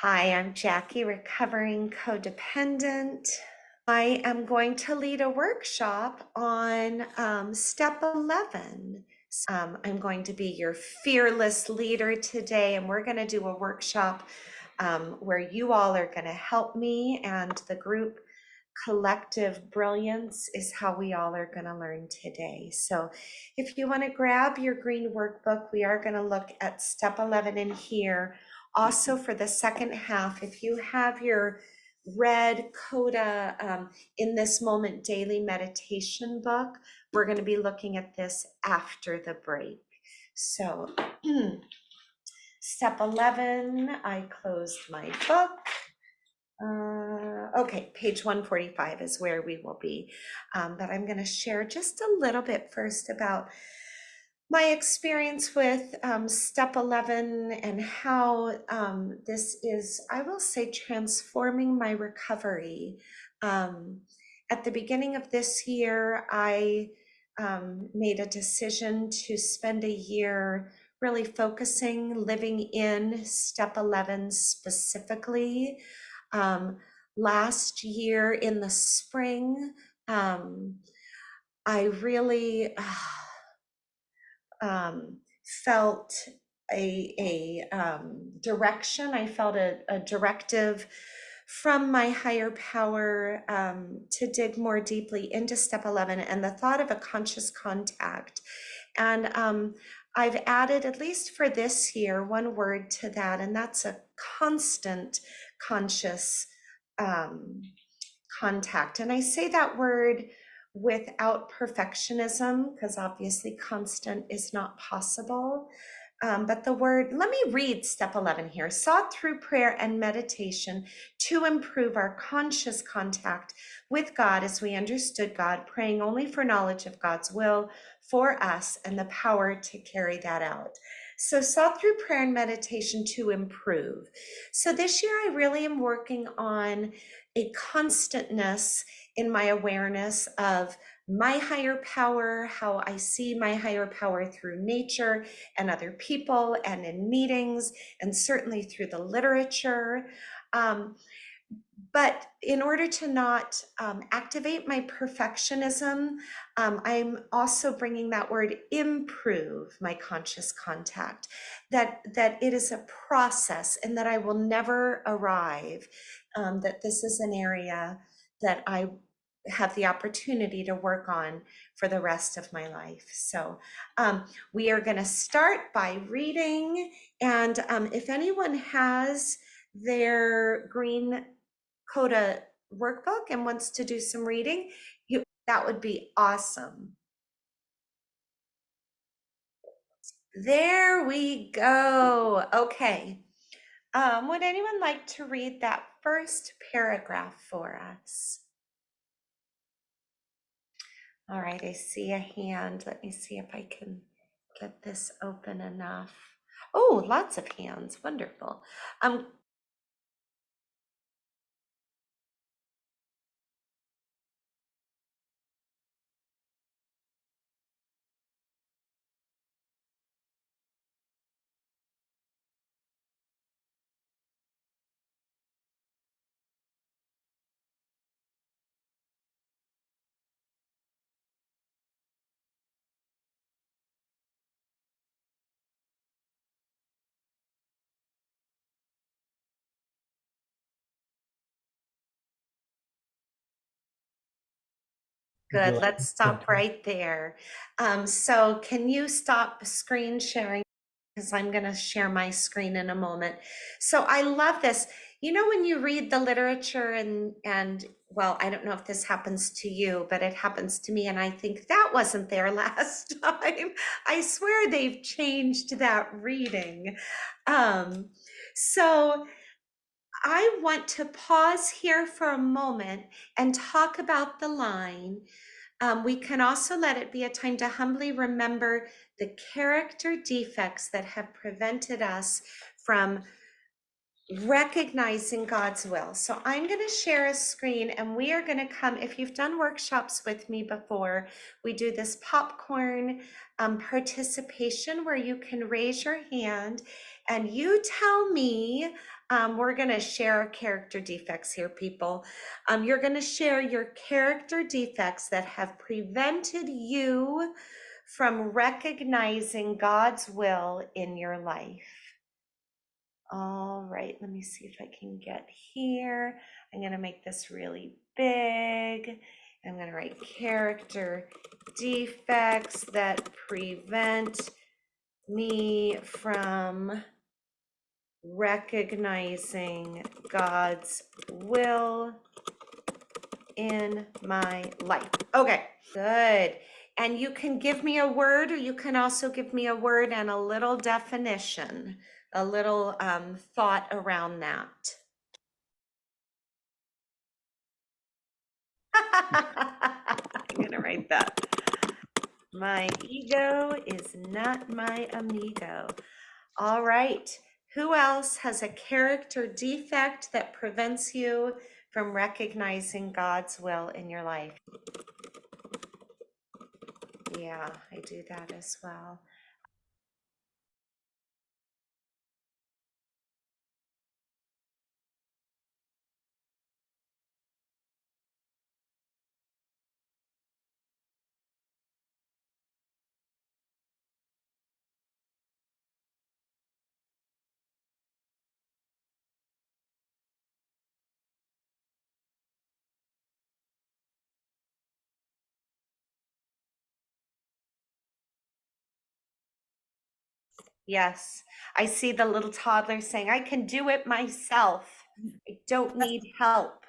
Hi, I'm Jackie, recovering codependent. I am going to lead a workshop on step 11. I'm going to be your fearless leader today, and we're going to do a workshop where you all are going to help me, and the group collective brilliance is how we all are going to learn today. So if you want to grab your green workbook, we are going to look at step 11 in here. Also for the second half, if you have your red CoDA in this moment daily meditation book, we're going to be looking at this after the break. So step 11, I closed my book. Okay, page 145 is where we will be. But I'm going to share just a little bit first about my experience with step 11 and how this is, I will say, transforming my recovery. At the beginning of this year, I made a decision to spend a year really focusing, living in step 11 specifically. Last year in the spring, I really felt a direction. I felt a directive from my higher power to dig more deeply into step 11 and the thought of a conscious contact. And I've added, at least for this year, one word to that, and that's a constant conscious contact. And I say that word without perfectionism, because obviously constant is not possible. But the word, let me read step 11 here. Sought through prayer and meditation to improve our conscious contact with God as we understood God, praying only for knowledge of God's will for us and the power to carry that out. So sought through prayer and meditation to improve. So this year I really am working on a constantness in my awareness of my higher power, how I see my higher power through nature and other people and in meetings, and certainly through the literature. But in order to not activate my perfectionism, I'm also bringing that word improve my conscious contact, that it is a process and that I will never arrive, that this is an area that I have the opportunity to work on for the rest of my life. So we are going to start by reading, and if anyone has their green CoDA workbook and wants to do some reading, that would be awesome. There we go. Okay. Would anyone like to read that first paragraph for us? All right, I see a hand. Let me see if I can get this open enough. Oh, lots of hands. Wonderful. Good. Let's stop right there. So can you stop screen sharing? Because I'm going to share my screen in a moment. So I love this. You know, when you read the literature and well, I don't know if this happens to you, but it happens to me. And I think that wasn't there last time. I swear they've changed that reading. So I want to pause here for a moment and talk about the line. We can also let it be a time to humbly remember the character defects that have prevented us from Recognizing God's will. So I'm going to share a screen and we are going to come. If you've done workshops with me before, we do this popcorn participation where you can raise your hand and you tell me. We're going to share character defects here, people. You're going to share your character defects that have prevented you from recognizing God's will in your life. All right, let me see if I can get here. I'm going to make this really big. I'm going to write character defects that prevent me from recognizing God's will in my life. Okay, good. And you can give me a word, or you can also give me a word and a little definition, a little thought around that. I'm gonna write that. My ego is not my amigo. All right. Who else has a character defect that prevents you from recognizing God's will in your life? Yeah, I do that as well. Yes, I see the little toddler saying, I can do it myself. I don't need help.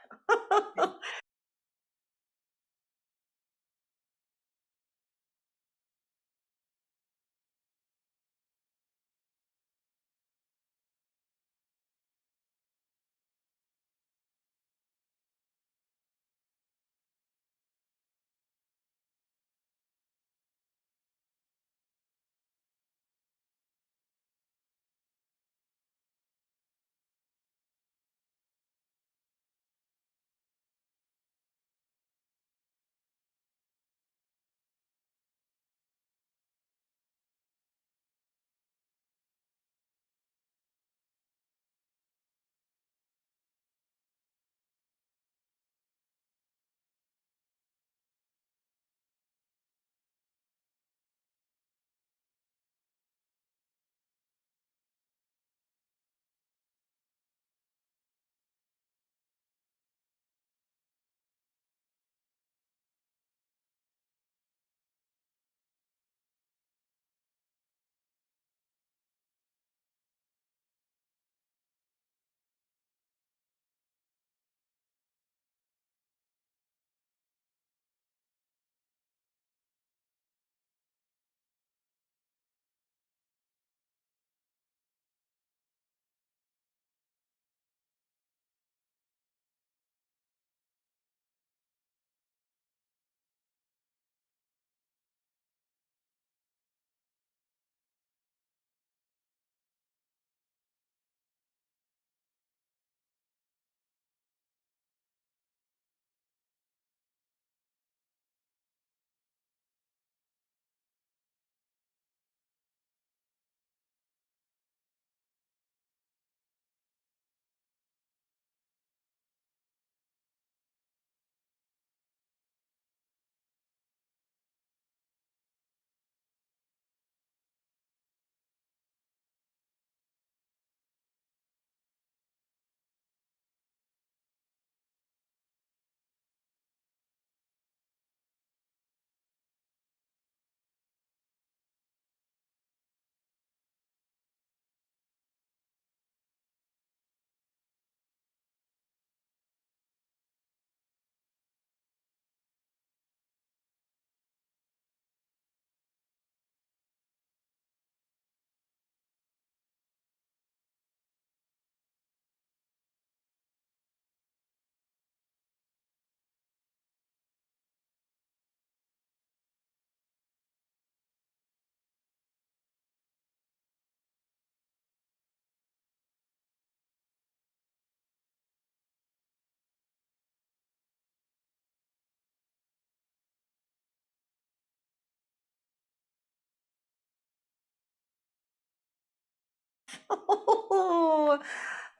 Oh,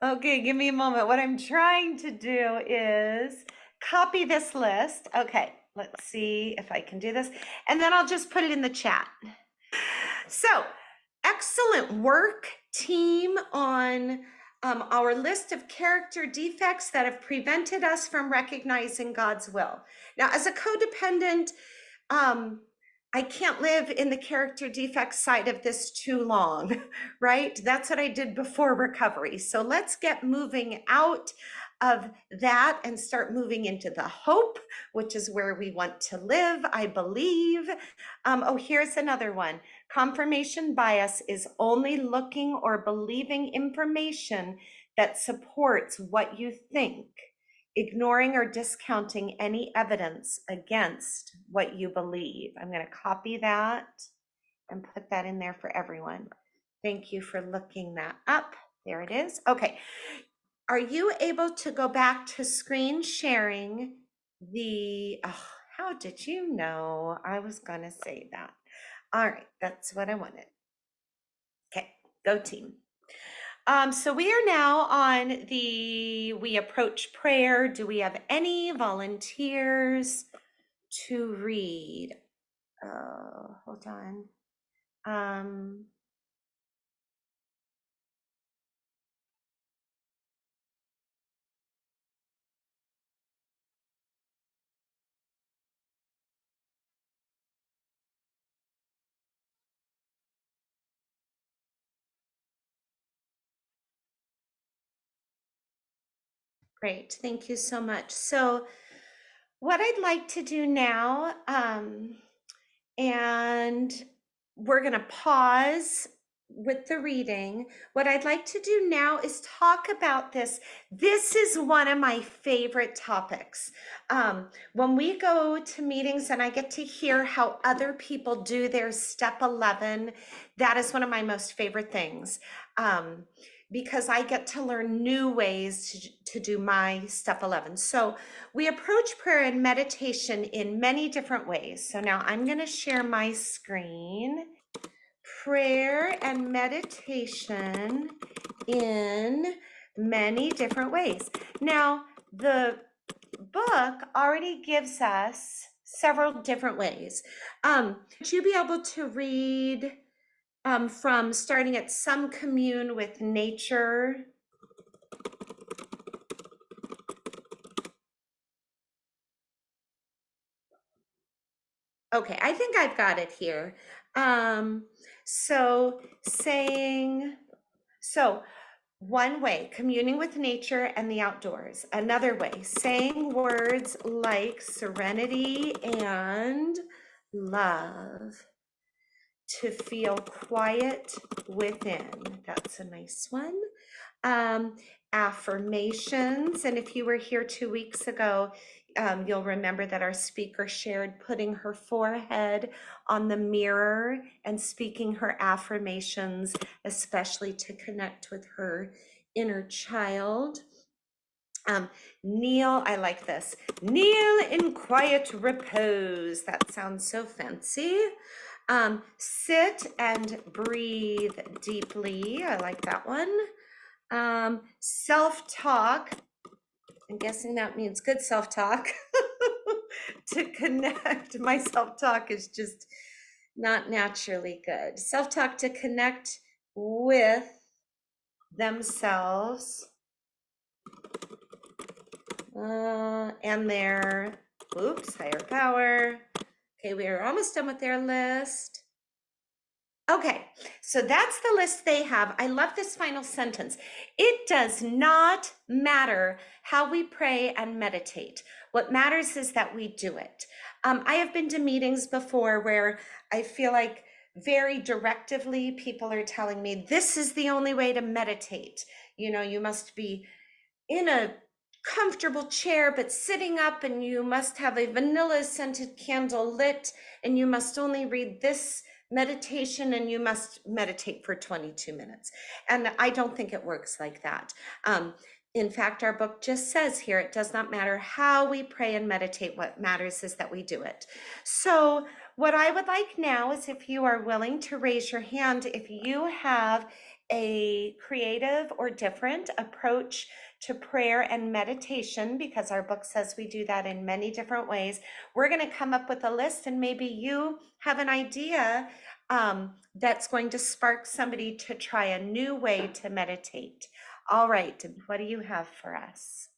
okay, give me a moment. What I'm trying to do is copy this list. Okay, let's see if I can do this. And then I'll just put it in the chat. So, excellent work, team, on our list of character defects that have prevented us from recognizing God's will. Now, as a codependent, um, I can't live in the character defect side of this too long, right? That's what I did before recovery. So let's get moving out of that and start moving into the hope, which is where we want to live, I believe. Oh, here's another one. Confirmation bias is only looking or believing information that supports what you think, ignoring or discounting any evidence against what you believe. I'm going to copy that and put that in there for everyone. Thank you for looking that up. There it is. Okay. Are you able to go back to screen sharing the, oh, how did you know I was going to say that? All right, that's what I wanted. Okay, go team. So we are now on the We Approach Prayer. Do we have any volunteers to read? Oh, hold on. Great, thank you so much. So what I'd like to do now, and we're going to pause with the reading. What I'd like to do now is talk about this. This is one of my favorite topics. When we go to meetings and I get to hear how other people do their step 11, that is one of my most favorite things. Because I get to learn new ways to do my step 11. So we approach prayer and meditation in many different ways. So now I'm going to share my screen. Prayer and meditation in many different ways. Now, the book already gives us several different ways. Would you be able to read from starting at some commune with nature? Okay, I think I've got it here. So one way, communing with nature and the outdoors. Another way, saying words like serenity and love to feel quiet within. That's a nice one. Affirmations. And if you were here 2 weeks ago, you'll remember that our speaker shared putting her forehead on the mirror and speaking her affirmations, especially to connect with her inner child. Kneel, I like this. Kneel in quiet repose. That sounds so fancy. Sit and breathe deeply. I like that one. Self-talk. I'm guessing that means good self-talk. To connect. My self-talk is just not naturally good. Self-talk to connect with themselves and their, higher power. Okay, we are almost done with their list. Okay, so that's the list they have. I love this final sentence. It does not matter how we pray and meditate. What matters is that we do it. I have been to meetings before where I feel like very directively people are telling me this is the only way to meditate. You know, you must be in a comfortable chair but sitting up, and you must have a vanilla scented candle lit, and you must only read this meditation, and you must meditate for 22 minutes. And I don't think it works like that. In fact, our book just says here, it does not matter how we pray and meditate. What matters is that we do it. So what I would like now is if you are willing to raise your hand if you have a creative or different approach to prayer and meditation, because our book says we do that in many different ways. We're going to come up with a list, and maybe you have an idea that's going to spark somebody to try a new way to meditate. All right, what do you have for us?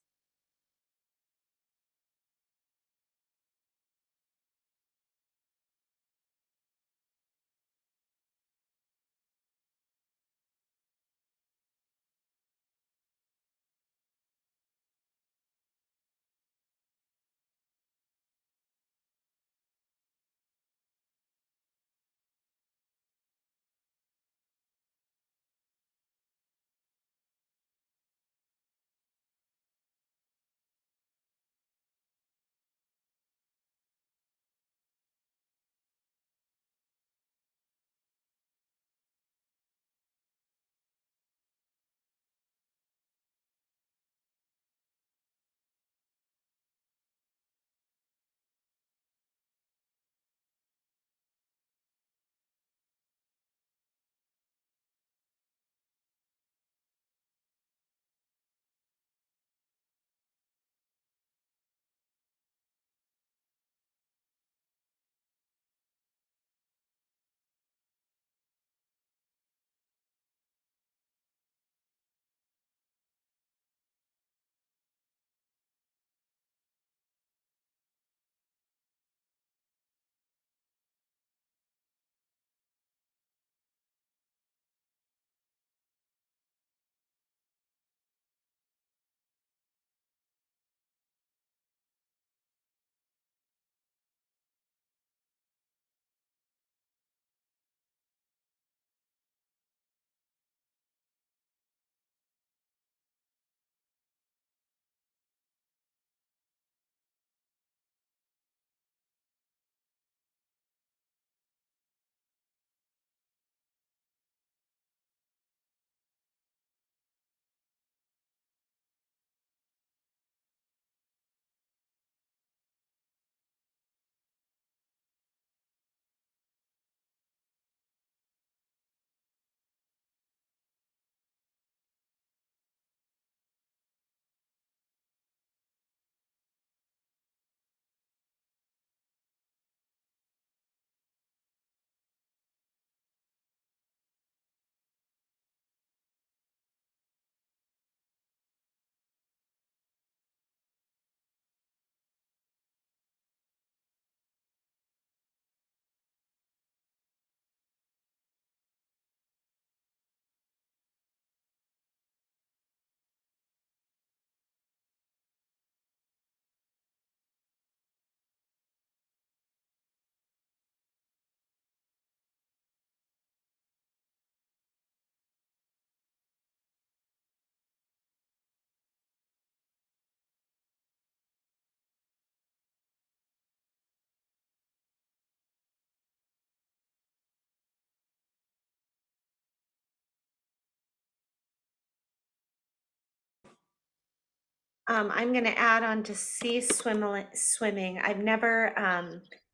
I'm going to add on to swimming. I've never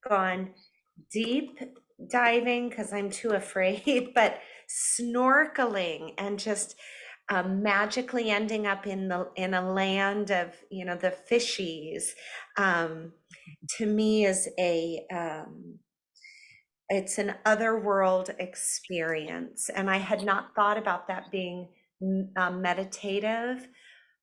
gone deep diving because I'm too afraid, but snorkeling and just magically ending up in a land of, the fishies, um, to me is it's an otherworld experience. And I had not thought about that being meditative.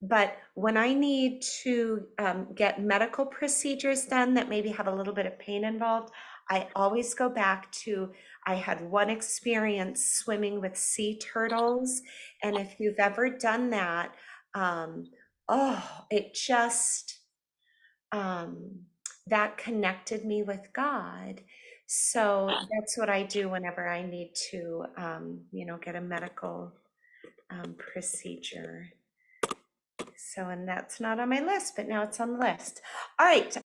But when I need to get medical procedures done that maybe have a little bit of pain involved, I always go back to, I had one experience swimming with sea turtles. And if you've ever done that, um, oh, it just, um, that connected me with God. So that's what I do whenever I need to, get a medical procedure. So, and that's not on my list, but now it's on the list. All right.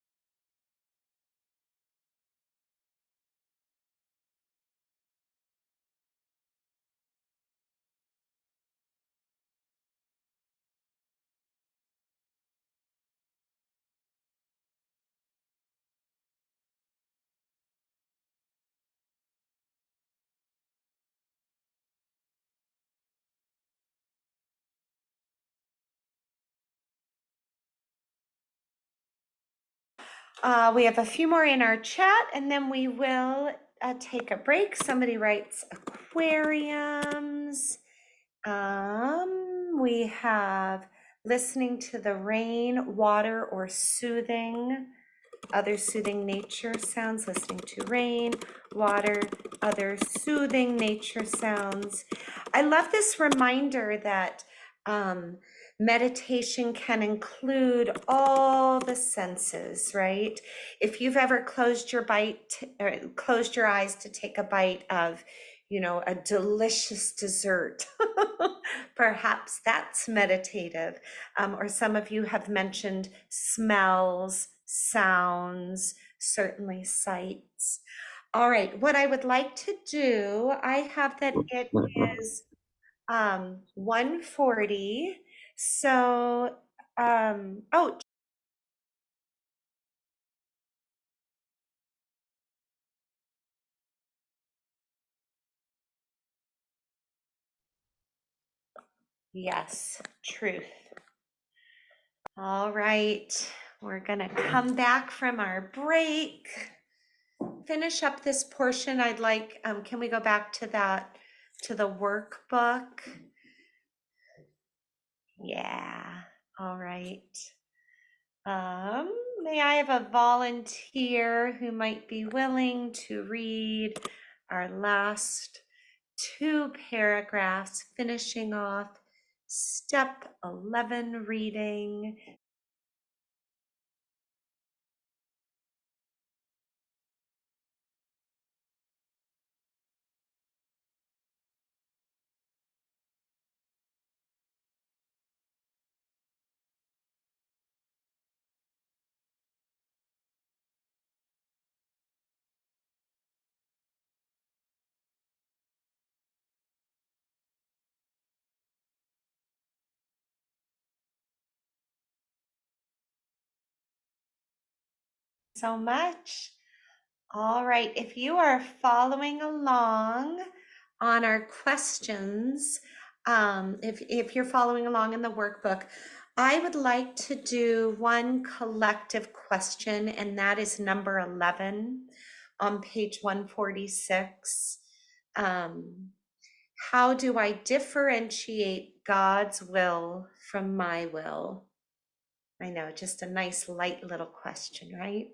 We have a few more in our chat, and then we will take a break. Somebody writes aquariums. We have listening to the rain, water, or soothing. Other soothing nature sounds, listening to rain, water, other soothing nature sounds. I love this reminder that meditation can include all the senses, right? If you've ever closed your closed your eyes to take a bite of, a delicious dessert, perhaps that's meditative. Or some of you have mentioned smells, sounds, certainly sights. All right, what I would like to do, I have that it is 1:40. So, oh, yes, truth. All right, we're gonna come back from our break, finish up this portion. I'd like, can we go back to that, to the workbook? Yeah, all right. May I have a volunteer who might be willing to read our last two paragraphs, finishing off step 11 reading. So much. All right, if you are following along on our questions, if you're following along in the workbook, I would like to do one collective question, and that is number 11 on page 146. How do I differentiate God's will from my will? I know, just a nice light little question, right?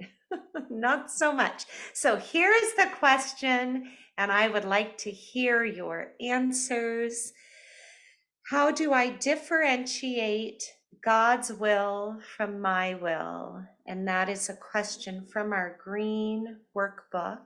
Not so much. So here is the question, and I would like to hear your answers. How do I differentiate God's will from my will? And that is a question from our green workbook.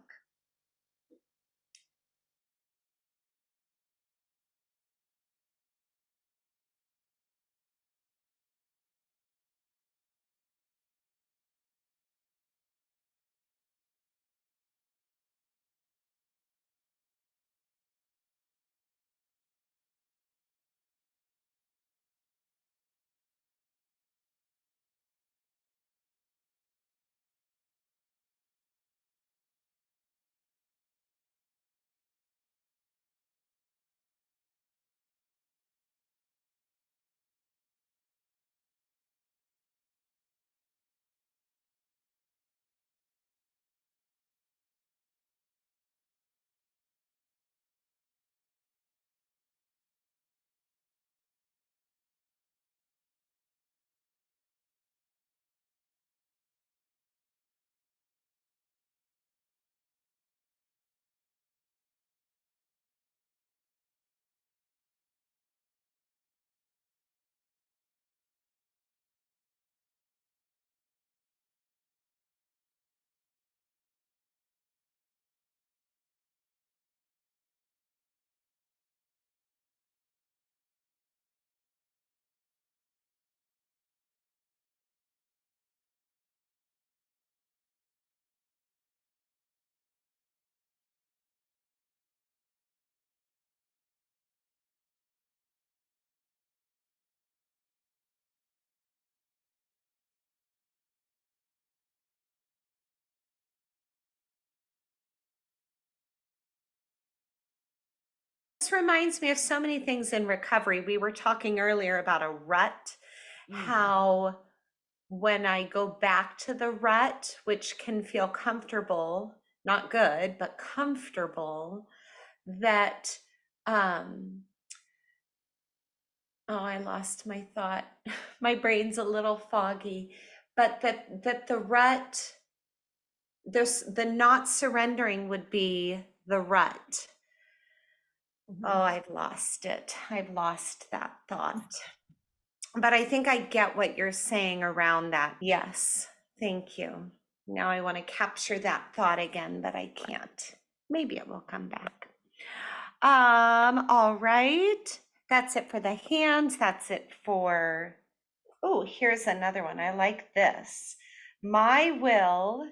This reminds me of so many things in recovery. We were talking earlier about a rut, how when I go back to the rut, which can feel comfortable, not good, but comfortable, that, oh, I lost my thought. My brain's a little foggy, but that the rut, the not surrendering would be the rut. Oh, I've lost it. I've lost that thought. But I think I get what you're saying around that. Yes, thank you. Now I want to capture that thought again, but I can't. Maybe it will come back. All right. That's it for the hands. That's it for, oh, here's another one. I like this. My will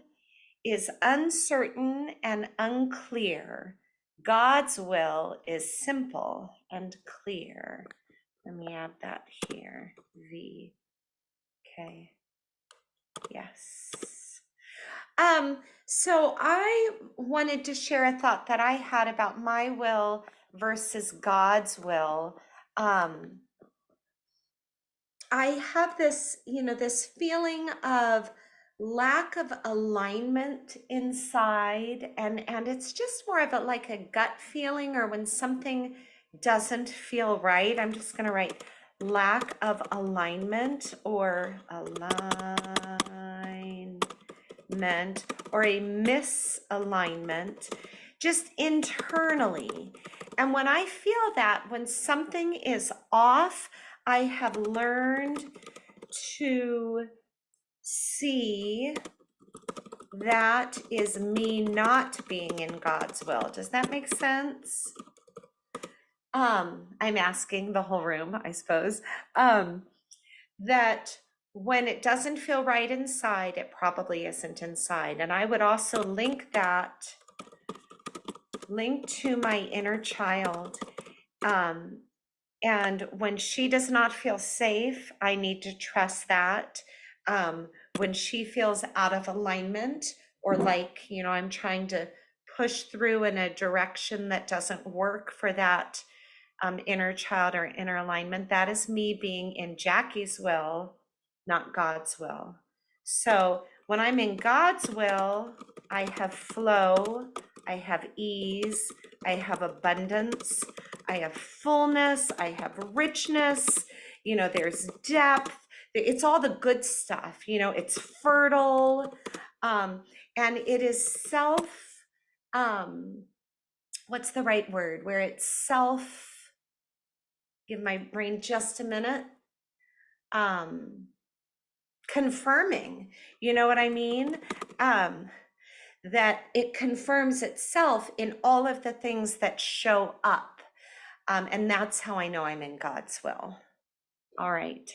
is uncertain and unclear. God's will is simple and clear. Let me add that here. V. Okay. Yes. So I wanted to share a thought that I had about my will versus God's will. I have this, this feeling of lack of alignment inside, and it's just more of a like a gut feeling, or when something doesn't feel right. I'm just going to write lack of alignment or alignment or a misalignment just internally. And when I feel that, when something is off, I have learned to see that is me not being in God's will. Does that make sense? I'm asking the whole room, I suppose, that when it doesn't feel right inside, it probably isn't inside. And I would also link to my inner child. And when she does not feel safe, I need to trust that. When she feels out of alignment, or like, I'm trying to push through in a direction that doesn't work for that inner child or inner alignment, that is me being in Jackie's will, not God's will. So when I'm in God's will, I have flow, I have ease, I have abundance, I have fullness, I have richness, there's depth. It's all the good stuff, it's fertile, and it is what's the right word? Where it's give my brain just a minute, confirming, you know what I mean? That it confirms itself in all of the things that show up. And that's how I know I'm in God's will. All right.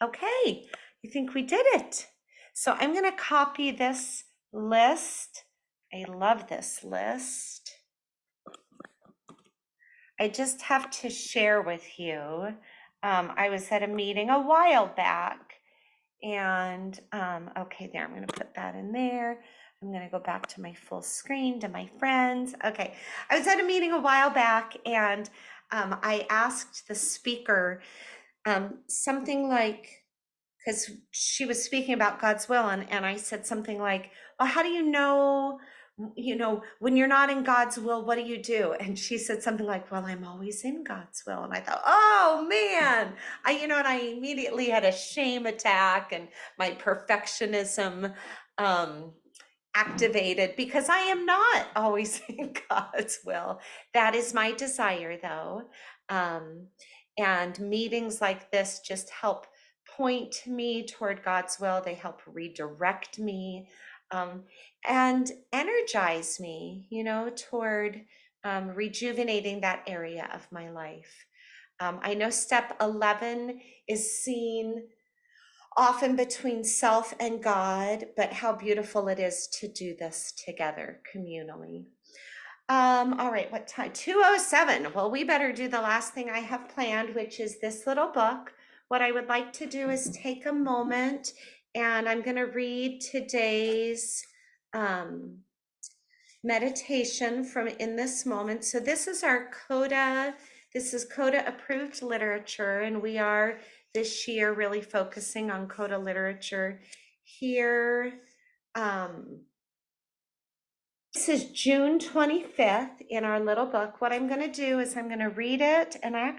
Okay, I think we did it. So I'm going to copy this list. I love this list. I just have to share with you. I was at a meeting a while back, and okay, there, I'm going to put that in there. I'm going to go back to my full screen to my friends. Okay, I was at a meeting a while back, and I asked the speaker something like, because she was speaking about God's will, and I said something like, well, how do you know, when you're not in God's will, what do you do? And she said something like, well, I'm always in God's will. And I thought, oh man, and I immediately had a shame attack, and my perfectionism activated, because I am not always in God's will. That is my desire, though. And meetings like this just help point me toward God's will. They help redirect me and energize me, toward rejuvenating that area of my life. I know step 11 is seen often between self and God, but how beautiful it is to do this together communally. All right, what time? 2:07. Well, we better do the last thing I have planned, which is this little book. What I would like to do is take a moment, and I'm going to read today's meditation from In This Moment. So this is our CoDA. This is CoDA approved literature, and we are this year, really focusing on CoDA literature here. This is June 25th in our little book. What I'm going to do is I'm going to read it, and I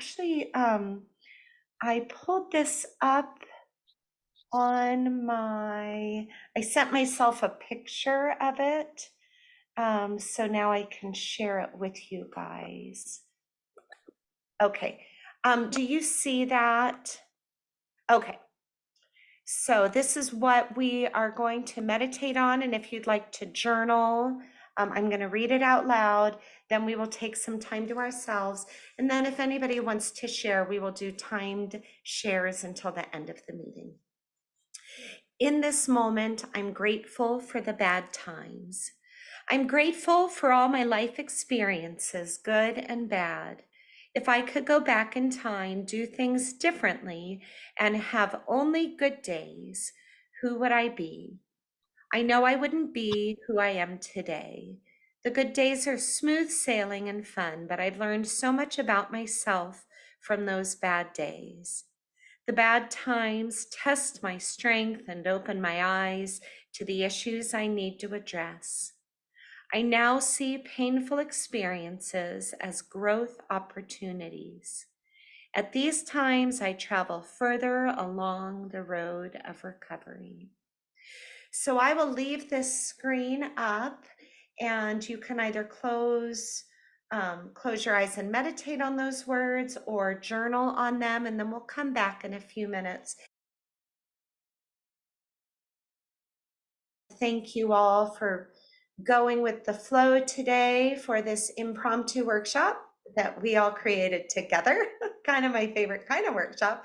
pulled this up on I sent myself a picture of it. So now I can share it with you guys. Okay. Do you see that? Okay. So this is what we are going to meditate on. And if you'd like to journal, I'm going to read it out loud. Then we will take some time to ourselves. And then if anybody wants to share, we will do timed shares until the end of the meeting. In this moment, I'm grateful for the bad times. I'm grateful for all my life experiences, good and bad. If I could go back in time, do things differently, and have only good days, who would I be? I know I wouldn't be who I am today. The good days are smooth sailing and fun, but I've learned so much about myself from those bad days. The bad times test my strength and open my eyes to the issues I need to address. I now see painful experiences as growth opportunities. At these times, I travel further along the road of recovery. So I will leave this screen up, and you can either close your eyes and meditate on those words or journal on them, and then we'll come back in a few minutes. Thank you all for going with the flow today for this impromptu workshop that we all created together. Kind of my favorite kind of workshop.